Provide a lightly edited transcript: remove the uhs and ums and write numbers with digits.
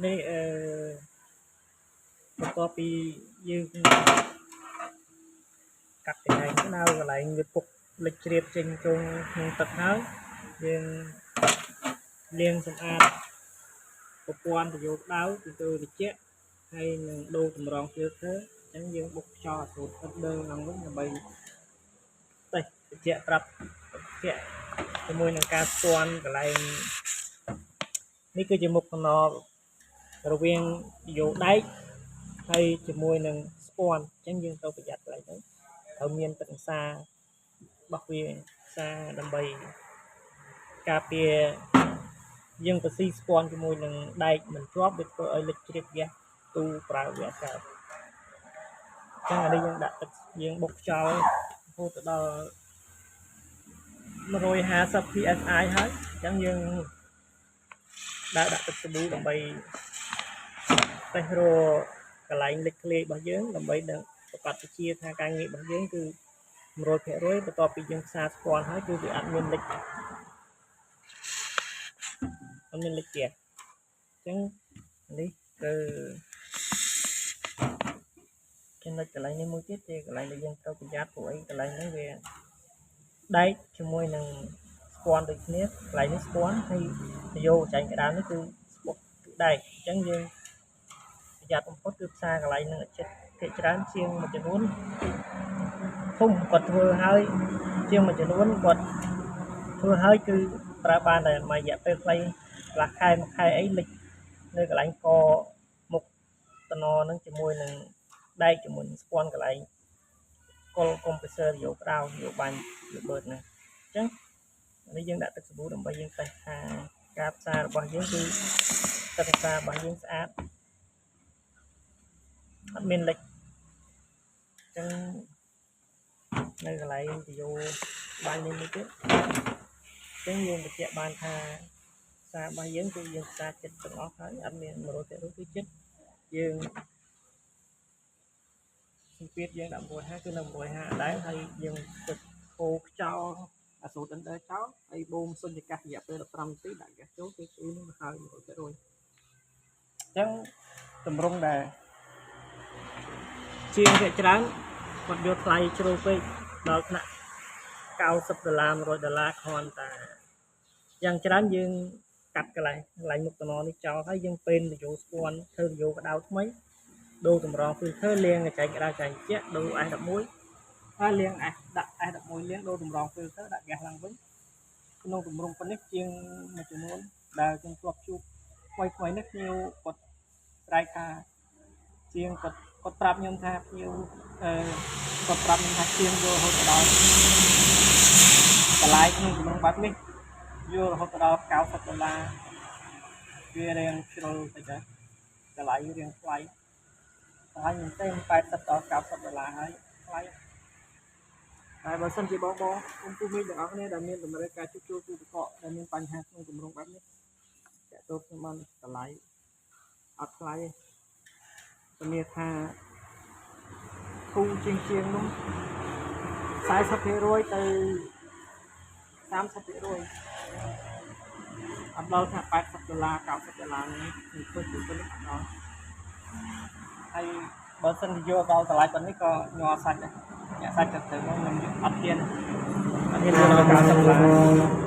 នេះបន្ទាប់ពីយើងកាត់កន្លែងនៅកន្លែងវាពុកលិចជ្រាបចេញចូលក្នុងទឹកហើយយើងលាងសម្អាតប្រព័ន្ធពយោក្តៅពីទៅត្រជាក់ហើយនឹងដូរតម្រង filter អញ្ចឹងយើងបុកខ្យល់អាសូតទឹកលើឡើងវិញដើម្បីតេស្តត្រជាក់ប្រាប់ត្រជាក់ជាមួយនឹងការស្ពាន់កន្លែងនេះគឺជាមុខតំណរវាងពយោដែកហើយជាមួយនឹងស្ពាន់អញ្ចឹងយើងត្រូវប្រយ័ត្នកន្លែងហ្នឹងត្រូវមានទឹកអសារបស់វាសាដើម្បីការពារយើងទៅស៊ីស្ពាន់ជាមួយនឹងដែកមិនជាប់វាធ្វើឲ្យលិចជ្រាបហ្គាសទូប្រើវាកើតអញ្ចឹងឥឡូវយើងដាក់ទឹកយើងបុកខ្យល់រហូតដល់150 psi ហើយអញ្ចឹងយើងដាក់ទឹកសាប៊ូដើម្បីតេស្តរកន្លែងលិចធ្លាយរបស់យើងដើម្បីនឹងប្រកាសវិជាថាការងាររបស់យើងគឺ 100% បន្ទាប់ពីយើងផ្សារស្ពាន់ហើយគឺវាអត់មានលិចហ្គាសអញ្ចឹងនេះគឺចំណុចកន្លែងនេះមួយទៀតជាកន្លែងដែលយើងត្រូវប្រយ័ត្នព្រោះអីកន្លែងហ្នឹងវាដែកជាមួយនឹងស្ពាន់ដូចគ្នាកន្លែងនេះស្ពាន់ហើយយកចាញ់ក្តាមនេះគឺស្បុកគឺដែកអញ្ចឹងយើងប្រយ័ត្នបំផុតគឺផ្សារកន្លែងហ្នឹងចិត្តភាគច្រើនជាងមួយចំនួនធំគាត់ធ្វើហើយជាងមួយចំនួនគាត់ធ្វើហើយគឺប្រើបានតែមួយរយៈពេលខ្លីកន្លះខែមួយខែអីលិចនៅកន្លែងកមុខតំណហ្នឹងជាមួយនឹងដែកជាមួយនឹងស្ពាន់កន្លែងកុលកុំព្រេស័រយកក្តៅយកបាញ់យកបឺតហ្នឹងអញ្ចឹងនេះយើងដាក់ទឹកសាប៊ូដើម្បីយើងតេស្តថាការផ្សាររបស់យើងគឺទឹកផ្សាររបស់យើងស្អាតអត់មានលិចអញ្ចឹងនៅកន្លែងពយោបាញ់នេះទៀតអញ្ចឹងយើងបញ្ជាក់បានថាផ្សាររបស់យើងគឺយើងផ្សារចិត្តទាំងអស់ហើយអត់មាន 100% គឺចិត្តយើងសម្ពាធយើងដាក់150គឺនៅ150ដែរហើយយើងទឹកហូរខ្យល់អាសូតអិនដឺចោលហើយបូមសុញ្ញកាសរយៈពេល15នាទីដាក់ហ្គាសចូលគឺនឹងហើយ 100% អញ្ចឹងតម្រង់ដែលជាងភាគច្រើនគាត់យកថ្លៃជ្រុលពេកដល់ថ្នាក់$90 $100គ្រាន់តែយ៉ាងច្រើនយើងកាត់កន្លែងមុខតំណនេះចោលហើយយើងពេនវីដេអូស្ពាន់ធ្វើវីដេអូក្តៅថ្មីដូរតម្រង filter លាងចែកក្តៅចែកត្រជាក់ដូរ S11 ហើយលាងដាក់ S11 លាងដូរតម្រង filter ដាក់ហ្គាសឡើងវិញក្នុងទម្រង់ប៉ុណ្នេះជាងមួយចំនួនដែលខ្ញុំធ្លាប់ជួបថ្មីនេះខ្ញុំគាត់ស្រែកថាជាងគាត់ប្រាប់ខ្ញុំថាភ្ញៀវគាត់ប្រាប់ខ្ញុំថាជាងយករហូតដល់តម្លៃក្នុងទម្រង់បែបនេះយករហូតដល់$90វារៀងជ្រុលតិចដែរតម្លៃរៀងថ្លៃហើយមែនទេ$80ដល់$90ហើយថ្លៃតែបើសិនជាបងពុំមានទាំងអស់គ្នាដែលមានតម្រូវការជួសជុលទូទឹកកកដែលមានបញ្ហាក្នុងទម្រង់បែបនេះចាក់ទោសខ្ញុំបានតម្លៃអត់ថ្លៃទេជំនាញថាធូរជាងនោះ40% ទៅ30%អត់ដល់ថា$80 $90នេះគឺធ្វើជាប៉ុណ្ណឹងអត់ដល់ហើយបើសិនជាយកដល់តម្លៃប៉ុណ្នេះក៏ញ័រសាច់ដែរសាច់ទៅខ្ញុំអត់ហ៊ានយក$90